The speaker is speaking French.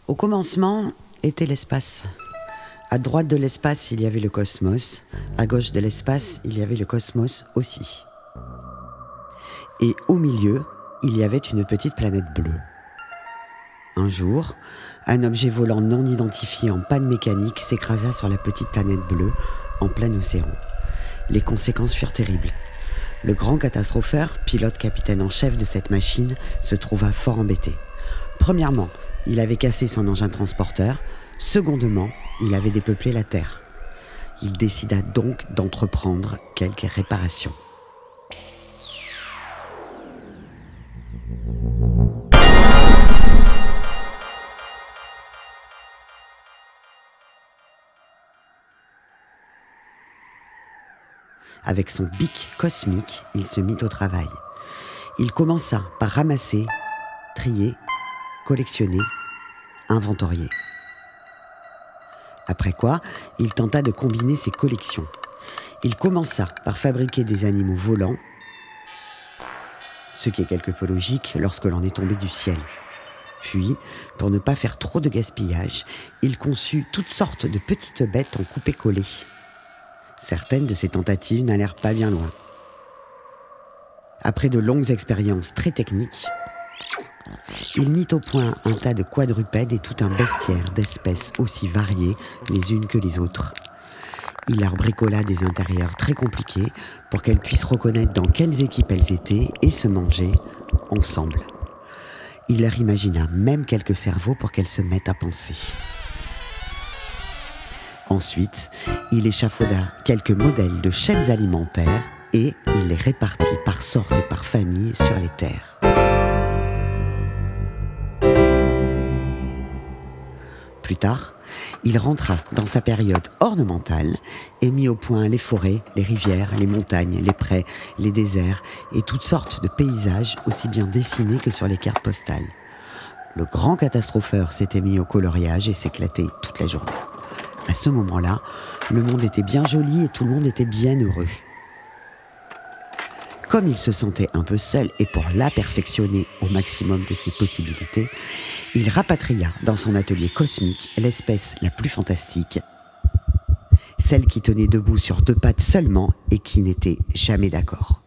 Au commencement était l'espace. À droite de l'espace, il y avait le cosmos. À gauche de l'espace, il y avait le cosmos aussi. Et au milieu, il y avait une petite planète bleue. Un jour, un objet volant non identifié en panne mécanique s'écrasa sur la petite planète bleue en plein océan. Les conséquences furent terribles. Le grand catastropheur, pilote capitaine en chef de cette machine, se trouva fort embêté. Premièrement, il avait cassé son engin transporteur. Secondement, il avait dépeuplé la Terre. Il décida donc d'entreprendre quelques réparations. Avec son bic cosmique, il se mit au travail. Il commença par ramasser, trier, collectionner, inventorier. Après quoi, il tenta de combiner ses collections. Il commença par fabriquer des animaux volants, ce qui est quelque peu logique lorsque l'on est tombé du ciel. Puis, pour ne pas faire trop de gaspillage, il conçut toutes sortes de petites bêtes en coupé-collé. Certaines de ces tentatives n'allèrent pas bien loin. Après de longues expériences très techniques, il mit au point un tas de quadrupèdes et tout un bestiaire d'espèces aussi variées les unes que les autres. Il leur bricola des intérieurs très compliqués pour qu'elles puissent reconnaître dans quelles équipes elles étaient et se manger ensemble. Il leur imagina même quelques cerveaux pour qu'elles se mettent à penser. Ensuite, il échafauda quelques modèles de chaînes alimentaires et il les répartit par sorte et par famille sur les terres. Plus tard, il rentra dans sa période ornementale et mit au point les forêts, les rivières, les montagnes, les prés, les déserts et toutes sortes de paysages aussi bien dessinés que sur les cartes postales. Le grand catastropheur s'était mis au coloriage et s'éclatait toute la journée. À ce moment-là, le monde était bien joli et tout le monde était bien heureux. Comme il se sentait un peu seul et pour la perfectionner au maximum de ses possibilités, il rapatria dans son atelier cosmique l'espèce la plus fantastique, celle qui tenait debout sur 2 pattes seulement et qui n'était jamais d'accord.